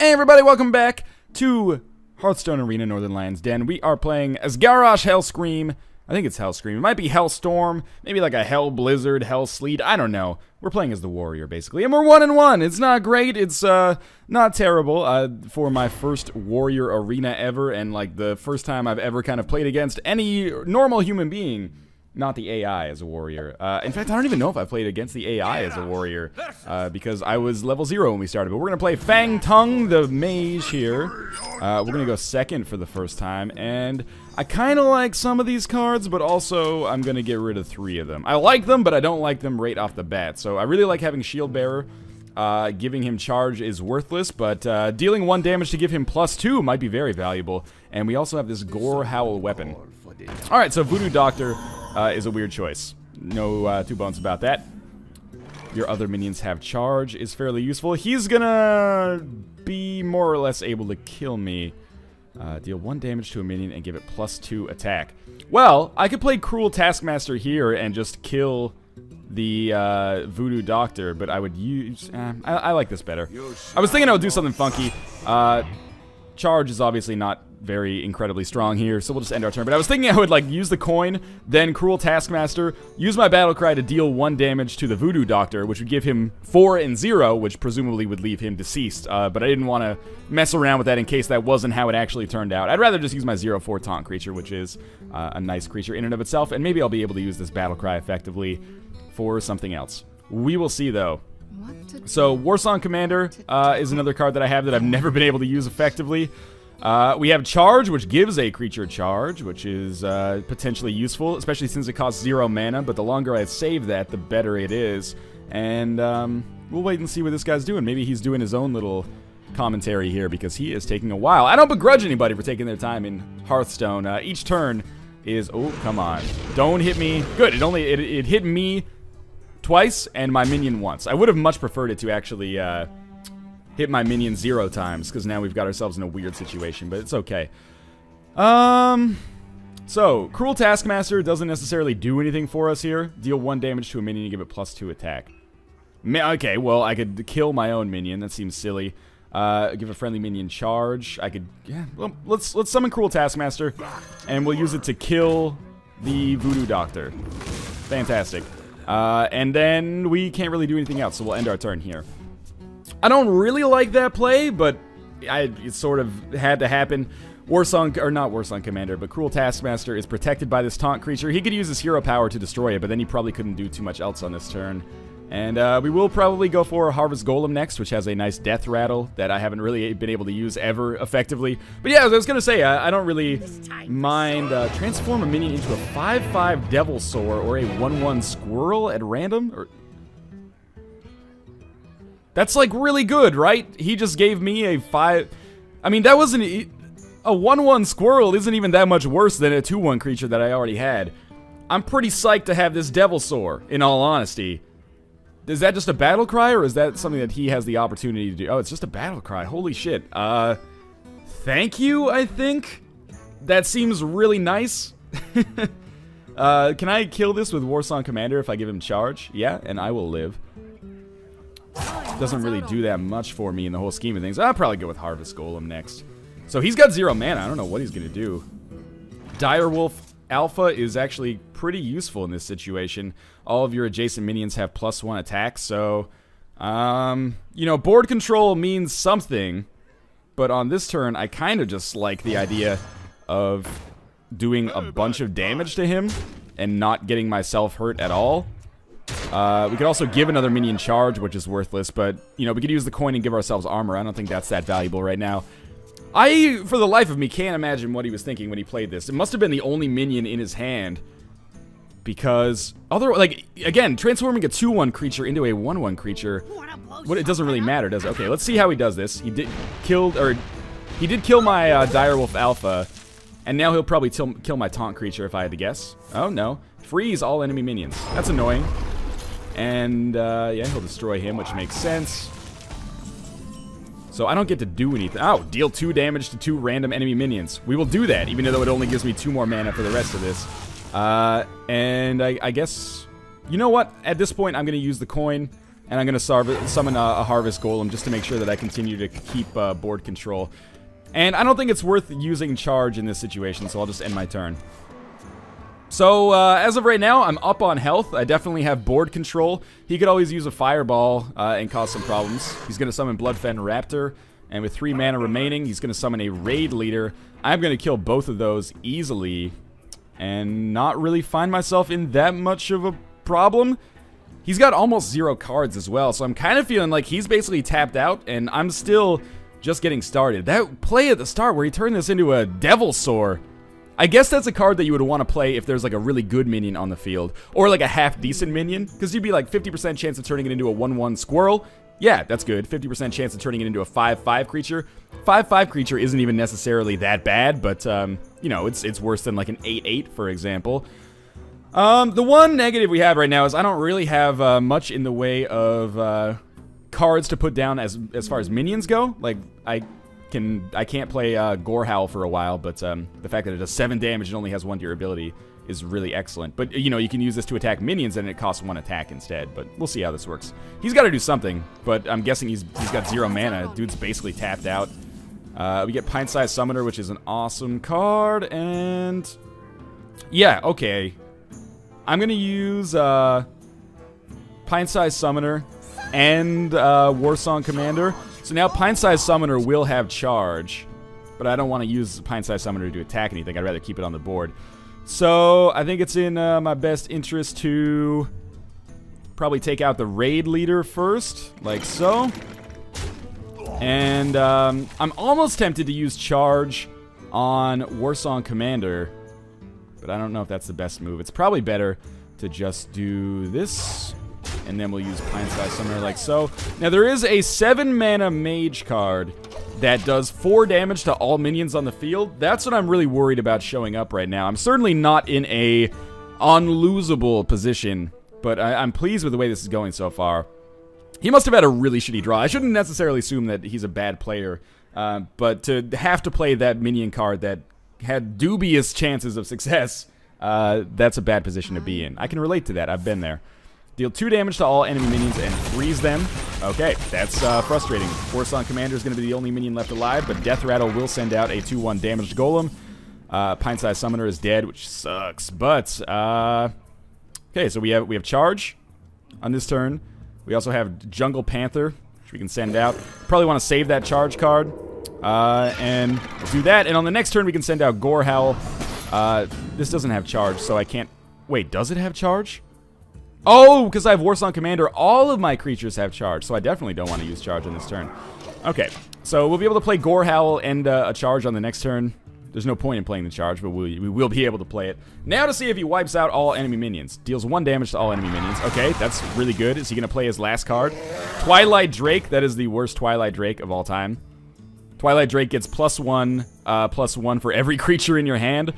Hey everybody, welcome back to Hearthstone Arena Northernlion's Den. We are playing as Garrosh Hellscream. I think it's Hellscream. It might be Hellstorm, maybe like a Hell Blizzard, Hell Sleet. I don't know. We're playing as the warrior, basically. And we're 1-1. It's not great. It's not terrible for my first warrior arena ever, and like the first time I've ever kind of played against any normal human being. Not the AI as a warrior. In fact, I don't even know if I played against the AI as a warrior, because I was level 0 when we started. But we're going to play Fang Tung, the mage here. We're going to go second for the first time, and I kind of like some of these cards, but also I'm going to get rid of 3 of them. I like them, but I don't like them right off the bat. So I really like having Shield Bearer. Giving him charge is worthless, but dealing 1 damage to give him +2 might be very valuable. And we also have this Gore Howl weapon. Alright, so Voodoo Doctor is a weird choice. No 2 bones about that. Your other minions have charge is fairly useful. He's gonna be more or less able to kill me. Deal 1 damage to a minion and give it +2 attack. Well, I could play Cruel Taskmaster here and just kill the Voodoo Doctor, but I would use... I like this better. I was thinking I would do something funky. Charge is obviously not very incredibly strong here, so we'll just end our turn. But I was thinking I would like use the coin, then Cruel Taskmaster, use my battle cry to deal 1 damage to the Voodoo Doctor, which would give him 4 and 0, which presumably would leave him deceased. But I didn't want to mess around with that in case that wasn't how it actually turned out. I'd rather just use my 0/4 taunt creature, which is a nice creature in and of itself, and maybe I'll be able to use this battle cry effectively for something else. We will see, though. So, Warsong Commander is another card that I have that I've never been able to use effectively. We have Charge, which gives a creature charge, which is potentially useful, especially since it costs 0 mana, but the longer I save that, the better it is. And we'll wait and see what this guy's doing. Maybe he's doing his own little commentary here, because he is taking a while. I don't begrudge anybody for taking their time in Hearthstone. Each turn is... Oh, come on. Don't hit me. Good, it hit me twice and my minion once. I would have much preferred it to actually hit my minion 0 times, because now we've got ourselves in a weird situation, but it's okay. So, Cruel Taskmaster doesn't necessarily do anything for us here. Deal 1 damage to a minion and give it +2 attack. Okay, well, I could kill my own minion. That seems silly. Give a friendly minion charge. I could... Yeah, well, let's summon Cruel Taskmaster, and we'll use it to kill the Voodoo Doctor. Fantastic. And then we can't really do anything else, so we'll end our turn here. I don't really like that play, but it sort of had to happen. Warsong, or not Warsong Commander, but Cruel Taskmaster is protected by this taunt creature. He could use his hero power to destroy it, but then he probably couldn't do too much else on this turn. And we will probably go for Harvest Golem next, which has a nice death rattle that I haven't really been able to use ever effectively. But yeah, as I was going to say, I don't really mind transform a minion into a 5/5 Devil Soar or a 1/1 Squirrel at random. Or... That's like really good, right? He just gave me a 5... I mean, that wasn't... A 1/1 Squirrel isn't even that much worse than a 2/1 creature that I already had. I'm pretty psyched to have this Devil Soar, in all honesty. Is that just a battle cry, or is that something that he has the opportunity to do? Oh, it's just a battle cry. Holy shit. Thank you, I think? That seems really nice. Can I kill this with Warsong Commander if I give him charge? Yeah, and I will live. Doesn't really do that much for me in the whole scheme of things. I'll probably go with Harvest Golem next. So he's got 0 mana. I don't know what he's going to do. Direwolf Alpha is actually pretty useful in this situation. All of your adjacent minions have +1 attack, so... you know, board control means something. But on this turn, I kind of just like the idea of doing a bunch of damage to him and not getting myself hurt at all. We could also give another minion charge, which is worthless, but, you know, we could use the coin and give ourselves armor. I don't think that's that valuable right now. I, for the life of me, can't imagine what he was thinking when he played this. It must have been the only minion in his hand, because, like, again, transforming a 2/1 creature into a 1/1 creature, it doesn't really matter, does it? Okay, let's see how he does this. He did kill my Direwolf Alpha, and now he'll probably kill my taunt creature if I had to guess. Oh, no. Freeze all enemy minions. That's annoying. And, yeah, he'll destroy him, which makes sense. So I don't get to do anything. Oh, deal 2 damage to 2 random enemy minions. We will do that, even though it only gives me 2 more mana for the rest of this. And I guess... You know what? At this point, I'm going to use the coin. And I'm going to summon a Harvest Golem just to make sure that I continue to keep board control. And I don't think it's worth using charge in this situation, so I'll just end my turn. So, as of right now, I'm up on health. I definitely have board control. He could always use a Fireball and cause some problems. He's going to summon Bloodfen Raptor, and with 3 mana remaining, he's going to summon a Raid Leader. I'm going to kill both of those easily and not really find myself in that much of a problem. He's got almost 0 cards as well, so I'm kind of feeling like he's basically tapped out, and I'm still just getting started. That play at the start where he turned this into a Devilsaur, I guess that's a card that you would want to play if there's like a really good minion on the field, or like a half-decent minion, because you'd be like 50% chance of turning it into a 1/1 squirrel. Yeah, that's good. 50% chance of turning it into a 5/5 creature. 5/5 creature isn't even necessarily that bad, but, you know, it's worse than like an 8/8, for example. The one negative we have right now is I don't really have much in the way of cards to put down as far as minions go. Like, I can't play Gorehowl for a while, but the fact that it does 7 damage and only has 1 durability is really excellent. But, you know, you can use this to attack minions and it costs 1 attack instead, but we'll see how this works. He's got to do something, but I'm guessing he's got 0 mana. Dude's basically tapped out. We get Pint-Sized Summoner, which is an awesome card, and yeah, okay. I'm going to use Pint-Sized Summoner and Warsong Commander. So now Pint-Sized Summoner will have charge, but I don't want to use Pint-Sized Summoner to attack anything. I'd rather keep it on the board. So I think it's in my best interest to probably take out the Raid Leader first, like so. And I'm almost tempted to use charge on Warsong Commander, but I don't know if that's the best move. It's probably better to just do this, and then we'll use Pint-Sized Summoner like so. Now there is a 7 mana Mage card that does 4 damage to all minions on the field. That's what I'm really worried about showing up right now. I'm certainly not in a unlosable position, but I'm pleased with the way this is going so far. He must have had a really shitty draw. I shouldn't necessarily assume that he's a bad player, but to have to play that minion card that had dubious chances of success, that's a bad position to be in. I can relate to that. I've been there. Deal 2 damage to all enemy minions and freeze them. Okay, that's frustrating. Warsong Commander is going to be the only minion left alive, but Death Rattle will send out a 2/1 damaged golem. Pint-Sized Summoner is dead, which sucks. But okay, so we have charge on this turn. We also have Jungle Panther, which we can send out. Probably want to save that charge card, and we'll do that. And on the next turn, we can send out Gorehowl. This doesn't have charge, so I can't. Wait, does it have charge? Oh, because I have Warsong Commander, all of my creatures have charge, so I definitely don't want to use charge on this turn. Okay, so we'll be able to play Gorehowl and a charge on the next turn. There's no point in playing the charge, but we will be able to play it. Now to see if he wipes out all enemy minions. Deals 1 damage to all enemy minions. Okay, that's really good. Is he going to play his last card? Twilight Drake, that is the worst Twilight Drake of all time. Twilight Drake gets +1 for every creature in your hand.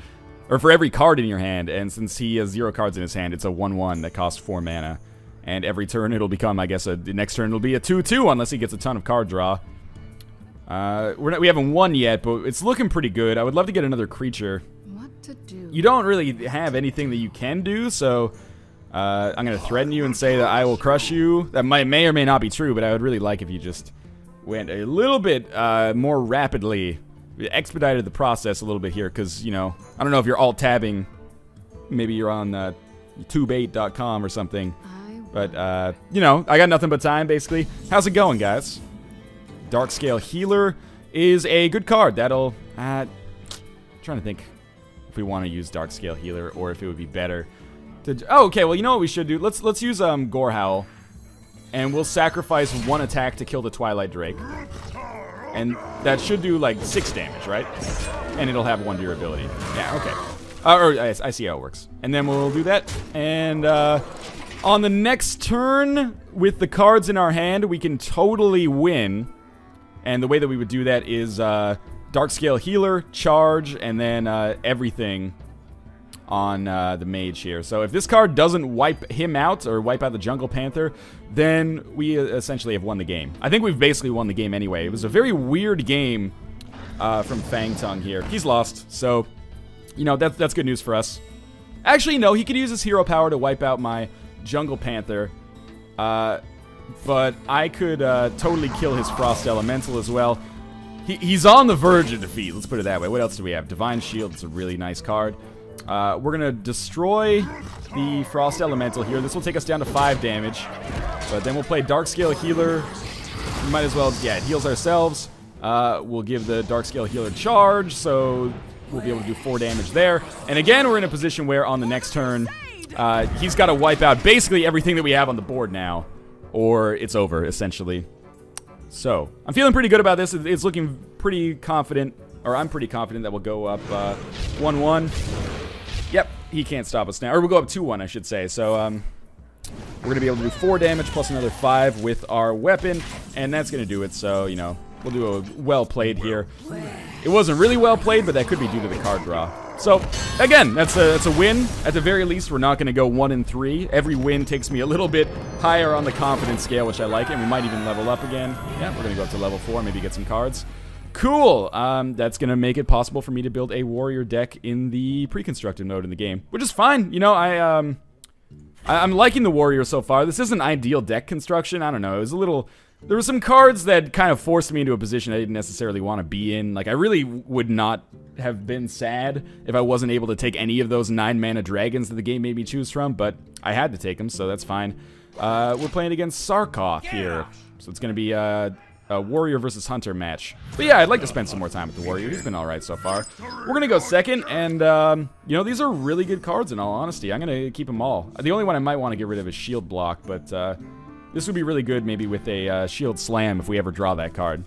Or for every card in your hand, and since he has 0 cards in his hand, it's a 1/1 that costs 4 mana. And every turn it'll become, I guess, the next turn it'll be a 2/2 unless he gets a ton of card draw. We haven't won yet, but it's looking pretty good. I would love to get another creature. What to do? You don't really have anything that you can do, so I'm going to threaten you and say that I will crush you. That may or may not be true, but I would really like if you just went a little bit more rapidly. We expedited the process a little bit here because, you know, I don't know if you're alt-tabbing. Maybe you're on tube8.com or something. But, you know, I got nothing but time, basically. How's it going, guys? Darkscale Healer is a good card. That'll... I'm trying to think if we want to use Darkscale Healer or if it would be better to... Oh, okay, well, you know what we should do? Let's use Gorehowl, and we'll sacrifice 1 attack to kill the Twilight Drake. And that should do, like, 6 damage, right? And it'll have 1 durability. Yeah, okay. I see how it works. And then we'll do that. And on the next turn, with the cards in our hand, we can totally win. And the way that we would do that is Darkscale Healer, Charge, and then everything on the Mage here. So if this card doesn't wipe him out, or wipe out the Jungle Panther, then we essentially have won the game. I think we've basically won the game anyway. It was a very weird game from Fang Tongue here. He's lost, so, you know, that's good news for us. Actually, no, he could use his hero power to wipe out my Jungle Panther. but I could totally kill his Frost Elemental as well. He's on the verge of defeat, let's put it that way. What else do we have? Divine Shield, it's a really nice card. We're going to destroy the Frost Elemental here. This will take us down to 5 damage, but then we'll play Darkscale Healer. We might as well, yeah, it heals ourselves. We'll give the Darkscale Healer charge, so we'll be able to do 4 damage there. And again, we're in a position where on the next turn, he's got to wipe out basically everything that we have on the board now, or it's over, essentially. So, I'm feeling pretty good about this. It's looking pretty confident, or I'm pretty confident that we'll go up 1-1. Yep, he can't stop us now. Or we'll go up 2-1, I should say. So, we're going to be able to do 4 damage plus another 5 with our weapon, and that's going to do it. So, you know, we'll do a well played here. It wasn't really well played, but that could be due to the card draw. So, again, that's a win. At the very least, we're not going to go 1-3. Every win takes me a little bit higher on the confidence scale, which I like, and we might even level up again. Yeah, we're going to go up to level 4, maybe get some cards. Cool. That's going to make it possible for me to build a warrior deck in the pre-constructed mode in the game, which is fine. You know, I'm liking the warrior so far. This isn't ideal deck construction. I don't know. It was a little... There were some cards that kind of forced me into a position I didn't necessarily want to be in. Like, I really would not have been sad if I wasn't able to take any of those 9-mana dragons that the game made me choose from, but I had to take them, so that's fine. We're playing against Sarkoth here, so it's going to be a warrior versus hunter match. But yeah, I'd like to spend some more time with the warrior. He's been alright so far. We're going to go second, and, you know, these are really good cards in all honesty. I'm going to keep them all. The only one I might want to get rid of is Shield Block, but this would be really good maybe with a Shield Slam if we ever draw that card.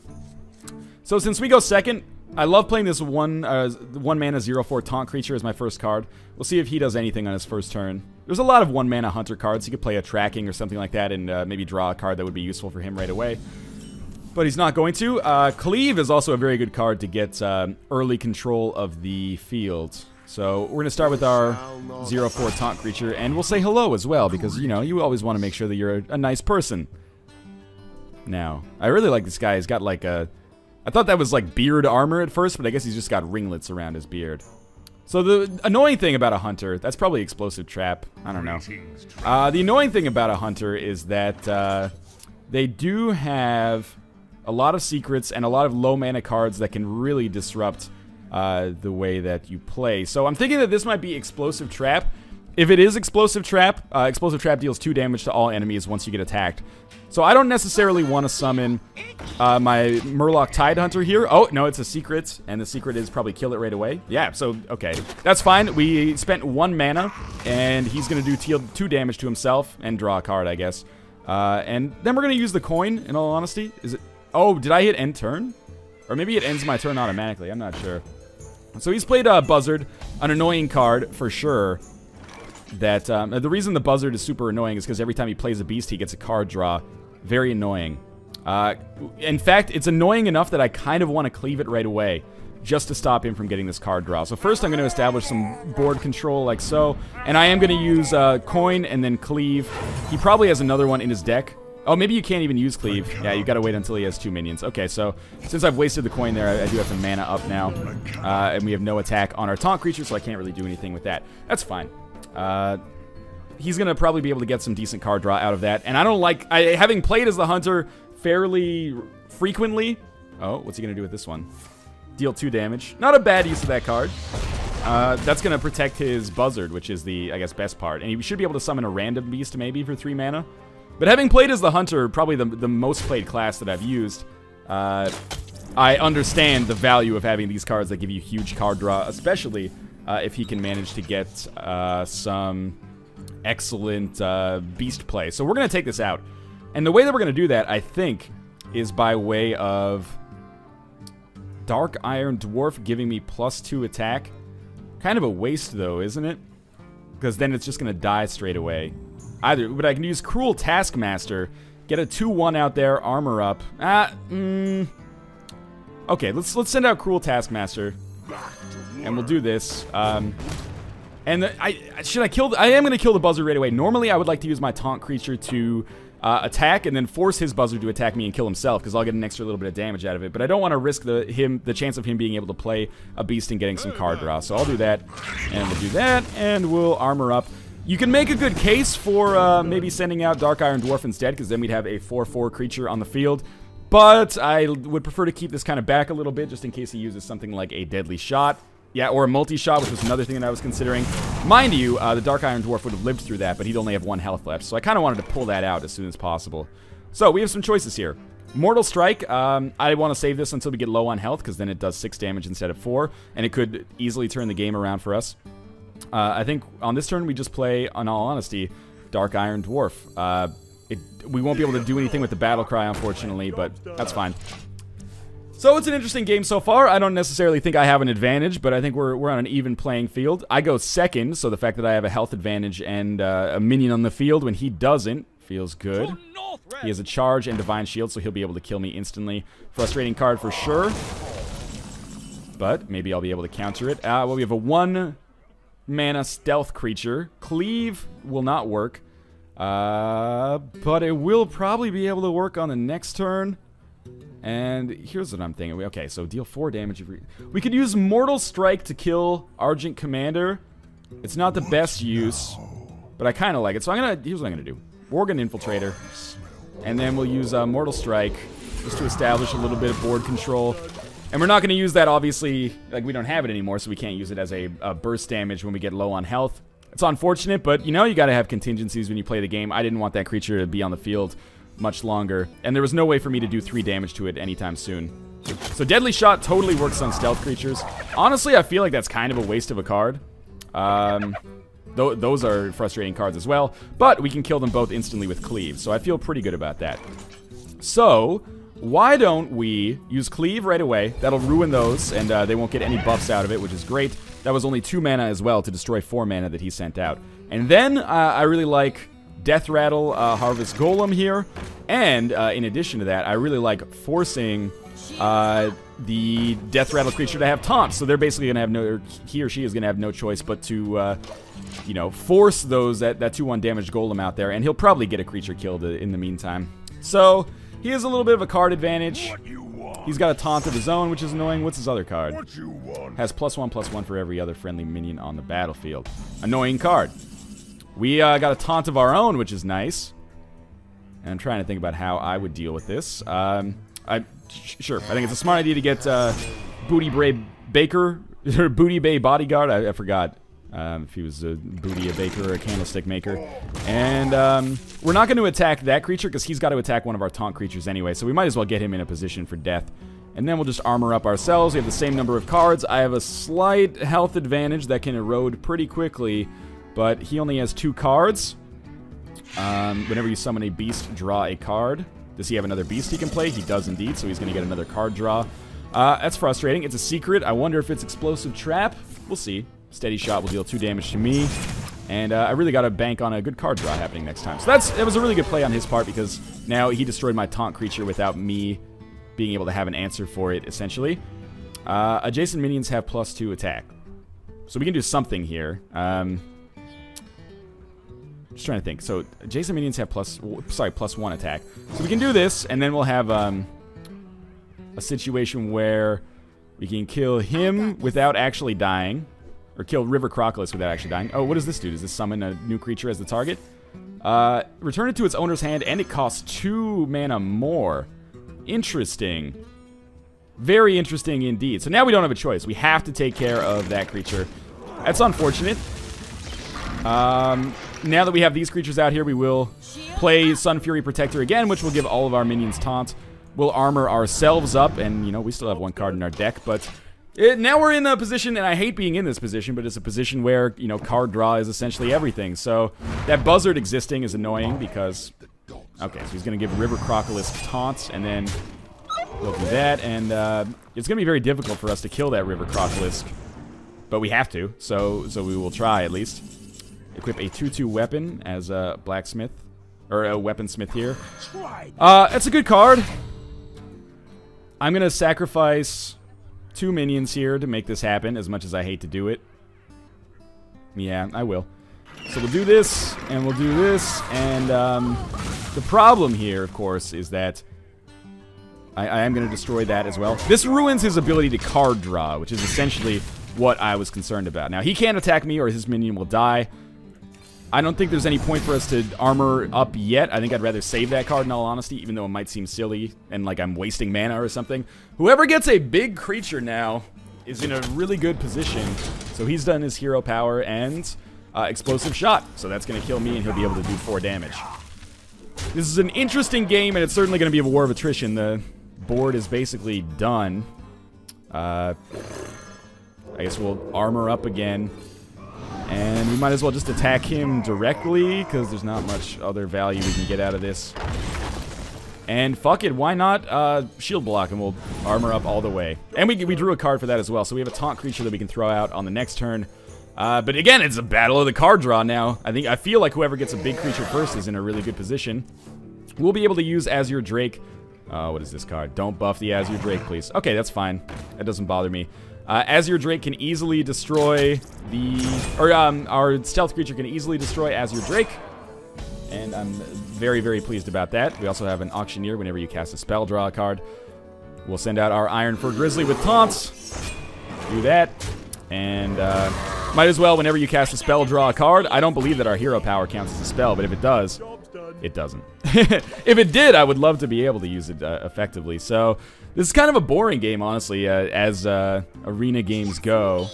So since we go second, I love playing this one mana 0/4 taunt creature as my first card. We'll see if he does anything on his first turn. There's a lot of 1-mana hunter cards. He could play a tracking or something like that and maybe draw a card that would be useful for him right away. But he's not going to. Cleave is also a very good card to get early control of the field. So we're going to start with our 0/4 taunt creature, and we'll say hello as well, because, you know, you always want to make sure that you're a nice person. Now, I really like this guy. He's got like a... I thought that was like beard armor at first, but I guess he's just got ringlets around his beard. So the annoying thing about a hunter, that's probably Explosive Trap, I don't know. The annoying thing about a hunter is that they do have a lot of secrets and a lot of low mana cards that can really disrupt the way that you play. So I'm thinking that this might be Explosive Trap. If it is Explosive Trap deals 2 damage to all enemies once you get attacked. So I don't necessarily want to summon my Murloc Tidehunter here. Oh, no, it's a secret, and the secret is probably kill it right away. Yeah, so, okay. That's fine. We spent 1 mana, and he's going to do 2 damage to himself and draw a card, I guess. And then we're going to use the coin, in all honesty. Is it... Oh, did I hit end turn? Or maybe it ends my turn automatically. I'm not sure. So he's played Buzzard, an annoying card for sure. That the reason the Buzzard is super annoying is because every time he plays a beast, he gets a card draw. Very annoying. In fact, it's annoying enough that I kind of want to cleave it right away, just to stop him from getting this card draw. So first I'm going to establish some board control like so, and I am going to use coin and then cleave. He probably has another one in his deck. Oh, maybe you can't even use cleave. Yeah, you got to wait until he has 2 minions. Okay, so since I've wasted the coin there, I do have to mana up now, and we have no attack on our taunt creature, so I can't really do anything with that. That's fine. He's going to probably be able to get some decent card draw out of that. And I don't like... having played as the hunter fairly frequently... Oh, what's he going to do with this one? Deal 2 damage. Not a bad use of that card. That's going to protect his Buzzard, which is the, I guess, best part. And he should be able to summon a random beast maybe for 3 mana. But having played as the hunter, probably the most played class that I've used, I understand the value of having these cards that give you huge card draw, especially... if he can manage to get some excellent beast play. So we're going to take this out. And the way that we're going to do that, I think, is by way of Dark Iron Dwarf giving me +2 attack. Kind of a waste, though, isn't it? Because then it's just going to die straight away. But I can use Cruel Taskmaster, get a 2/1 out there, armor up. Okay, let's send out Cruel Taskmaster. And we'll do this. And I am going to kill the Buzzard right away. Normally, I would like to use my taunt creature to attack and then force his Buzzard to attack me and kill himself, because I'll get an extra little bit of damage out of it. But I don't want to risk the chance of him being able to play a beast and getting some card draw. So I'll do that, and we'll do that, and we'll armor up. You can make a good case for maybe sending out Dark Iron Dwarf instead, because then we'd have a 4/4 creature on the field. But I would prefer to keep this kind of back a little bit, just in case he uses something like a Deadly Shot. Yeah, or a multi-shot, which was another thing that I was considering. Mind you, the Dark Iron Dwarf would have lived through that, but he'd only have 1 health left. So I kind of wanted to pull that out as soon as possible. So we have some choices here. Mortal Strike, I want to save this until we get low on health, because then it does 6 damage instead of 4, and it could easily turn the game around for us. I think on this turn we just play, in all honesty, Dark Iron Dwarf. We won't be able to do anything with the Battle Cry, unfortunately, but that's fine. So it's an interesting game so far. I don't necessarily think I have an advantage, but I think we're on an even playing field. I go second, so the fact that I have a health advantage and a minion on the field when he doesn't feels good. He has a charge and Divine Shield, so he'll be able to kill me instantly. Frustrating card for sure, but maybe I'll be able to counter it. Well, we have a 1-mana stealth creature. Cleave will not work, but it will probably be able to work on the next turn. And here's what I'm thinking. Okay, so deal 4 damage. We could use Mortal Strike to kill Argent Commander. It's not the best use, but I kind of like it. So here's what I'm gonna do. Worgen Infiltrator, and then we'll use Mortal Strike just to establish a little bit of board control. And we're not gonna use that, obviously. Like, we don't have it anymore, so we can't use it as a burst damage when we get low on health. It's unfortunate, but you know, you gotta have contingencies when you play the game. I didn't want that creature to be on the field much longer, and there was no way for me to do 3 damage to it anytime soon. So Deadly Shot totally works on stealth creatures. Honestly, I feel like that's kind of a waste of a card. Those are frustrating cards as well, but we can kill them both instantly with Cleave, so I feel pretty good about that. So why don't we use Cleave right away? That'll ruin those, and they won't get any buffs out of it, which is great. That was only 2 mana as well to destroy 4 mana that he sent out. And then I really like Death Rattle Harvest Golem here, and in addition to that, I really like forcing the Death Rattle creature to have taunts. So they're basically gonna have no, he or she is gonna have no choice but to, you know, force that 2/1 damage Golem out there, and he'll probably get a creature killed in the meantime. So he has a little bit of a card advantage. He's got a taunt of his own, which is annoying. What's his other card? Has +1/+1 for every other friendly minion on the battlefield. Annoying card. We got a taunt of our own, which is nice. And I'm trying to think about how I would deal with this. Sure, I think it's a smart idea to get Booty Bay Baker, or Booty Bay Bodyguard. I forgot if he was a Baker or a Candlestick Maker. And we're not going to attack that creature because he's got to attack one of our taunt creatures anyway. So we might as well get him in a position for death. And then we'll just armor up ourselves. We have the same number of cards. I have a slight health advantage that can erode pretty quickly, but he only has 2 cards. Whenever you summon a beast, draw a card. Does he have another beast he can play? He does indeed, so he's going to get another card draw. That's frustrating. It's a secret. I wonder if it's Explosive Trap. We'll see. Steady Shot will deal 2 damage to me. And I really got to bank on a good card draw happening next time. So that was a really good play on his part, because now he destroyed my taunt creature without me being able to have an answer for it, essentially. Adjacent minions have +2 attack. So we can do something here. Just trying to think. So adjacent minions have +1 attack. So we can do this, and then we'll have a situation where we can kill him without actually dying, or kill River Crocodile without actually dying. Oh, what does this do? Does this summon a new creature as the target? Return it to its owner's hand, and it costs 2 mana more. Interesting. Very interesting indeed. So now we don't have a choice. We have to take care of that creature. That's unfortunate. Now that we have these creatures out here, we will play Sun Fury Protector again, which will give all of our minions taunt. We'll armor ourselves up, and, you know, we still have 1 card in our deck, but now we're in a position, and I hate being in this position, but it's a position where, you know, card draw is essentially everything. So that Buzzard existing is annoying because... Okay, so he's going to give River Crocodile taunts, and then we'll do that, and it's going to be very difficult for us to kill that River Crocodile, but we have to, so we will try at least. Equip a 2/2 weapon as a blacksmith, or a weaponsmith here. That's a good card. I'm going to sacrifice 2 minions here to make this happen, as much as I hate to do it. Yeah, I will. So we'll do this, and we'll do this, and the problem here, of course, is that I am going to destroy that as well. This ruins his ability to card draw, which is essentially what I was concerned about. Now, he can't attack me, or his minion will die. I don't think there's any point for us to armor up yet. I think I'd rather save that card in all honesty, even though it might seem silly and like I'm wasting mana or something. Whoever gets a big creature now is in a really good position. So he's done his hero power and explosive shot. So that's going to kill me and he'll be able to do 4 damage. This is an interesting game and it's certainly going to be a war of attrition. The board is basically done. I guess we'll armor up again. And we might as well just attack him directly, because there's not much other value we can get out of this. And fuck it, why not shield block, and we'll armor up all the way. And we drew a card for that as well, so we have a taunt creature that we can throw out on the next turn. But again, it's a battle of the card draw now. I feel like whoever gets a big creature first is in a really good position. We'll be able to use Azure Drake. What is this card? Don't buff the Azure Drake, please. Okay, that's fine. That doesn't bother me. Azure Drake can easily destroy our stealth creature can easily destroy Azure Drake. And I'm very, very pleased about that. We also have an Auctioneer whenever you cast a spell, draw a card. We'll send out our Ironfur Grizzly with taunts. Do that. And might as well, whenever you cast a spell, draw a card. I don't believe that our hero power counts as a spell, but if it does, it doesn't. If it did, I would love to be able to use it effectively. So this is kind of a boring game, honestly, as arena games go.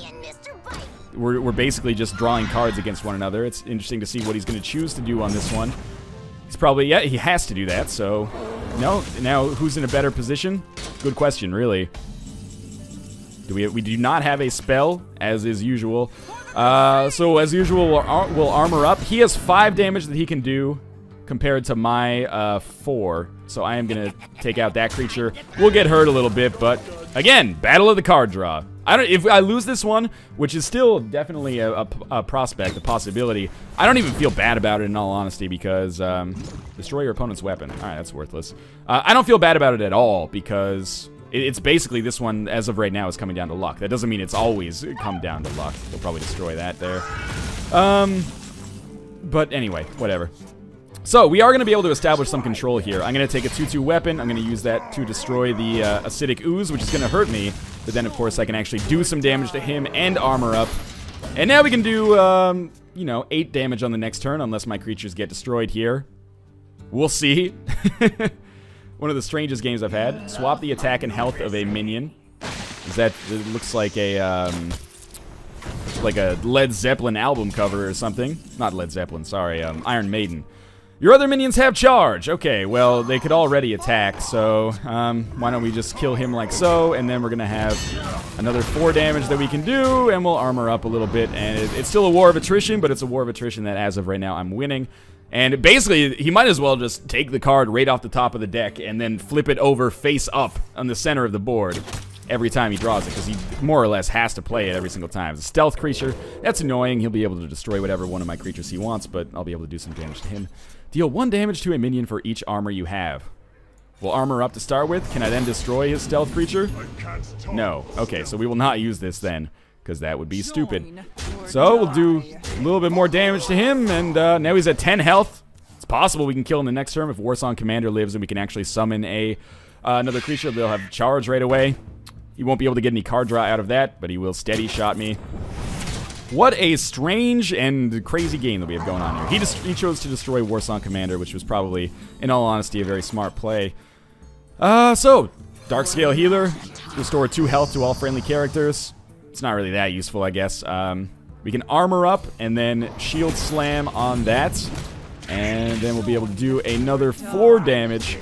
We're basically just drawing cards against one another. It's interesting to see what he's going to choose to do on this one. He's probably, yeah, he has to do that, so no. Now, who's in a better position? Good question, really. We do not have a spell, as is usual. So, as usual, we'll armor up. He has 5 damage that he can do, compared to my 4. So I am going to take out that creature. We'll get hurt a little bit, but again, battle of the card draw. If I lose this one, which is still definitely a prospect, a possibility, I don't even feel bad about it in all honesty, because destroy your opponent's weapon. All right, that's worthless. I don't feel bad about it at all, because it's basically this one, as of right now, is coming down to luck. That doesn't mean it's always come down to luck. We'll probably destroy that there. But anyway, whatever. So, we are going to be able to establish some control here. I'm going to take a 2/2 weapon. I'm going to use that to destroy the Acidic Ooze, which is going to hurt me. But then, of course, I can actually do some damage to him and armor up. And now we can do, you know, 8 damage on the next turn, unless my creatures get destroyed here. We'll see. One of the strangest games I've had. Swap the attack and health of a minion. It looks like a Led Zeppelin album cover or something. Not Led Zeppelin, sorry, Iron Maiden. Your other minions have charge. Okay, well, they could already attack, so why don't we just kill him like so, and then we're going to have another 4 damage that we can do, and we'll armor up a little bit, and it's still a war of attrition, but it's a war of attrition that, as of right now, I'm winning. And basically, he might as well just take the card right off the top of the deck and then flip it over face up on the center of the board every time he draws it, because he more or less has to play it every single time. It's a stealth creature. That's annoying. He'll be able to destroy whatever one of my creatures he wants, but I'll be able to do some damage to him. Deal 1 damage to a minion for each armor you have. We'll armor up to start with. Can I then destroy his stealth creature? No. Okay, so we will not use this then, because that would be stupid. So we'll do a little bit more damage to him, and now he's at 10 health. It's possible we can kill him the next turn if Warsong Commander lives and we can actually summon another creature. They'll have charge right away. He won't be able to get any card draw out of that, but he will steady shot me. What a strange and crazy game that we have going on here. He chose to destroy Warsong Commander, which was probably, in all honesty, a very smart play. So, Darkscale Healer. Restore 2 health to all friendly characters. It's not really that useful, I guess. We can armor up and then shield slam on that. And then we'll be able to do another 4 damage.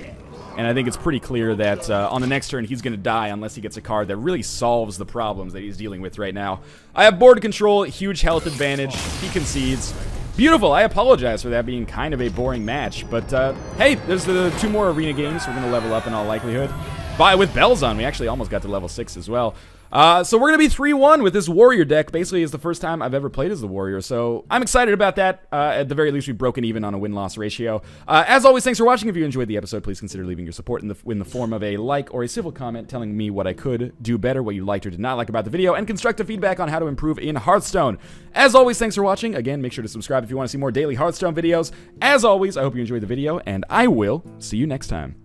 And I think it's pretty clear that on the next turn, he's going to die unless he gets a card that really solves the problems that he's dealing with right now. I have board control, huge health advantage. He concedes. Beautiful. I apologize for that being kind of a boring match. But, hey, there's the 2 more arena games. We're going to level up in all likelihood. With bells on, we actually almost got to level 6 as well. So we're going to be 3-1 with this Warrior deck. Basically, it's the first time I've ever played as the Warrior, so I'm excited about that. At the very least, we've broken even on a win-loss ratio. As always, thanks for watching. If you enjoyed the episode, please consider leaving your support in the form of a like or a civil comment telling me what I could do better, what you liked or did not like about the video, and constructive feedback on how to improve in Hearthstone. As always, thanks for watching. Again, make sure to subscribe if you want to see more daily Hearthstone videos. As always, I hope you enjoyed the video, and I will see you next time.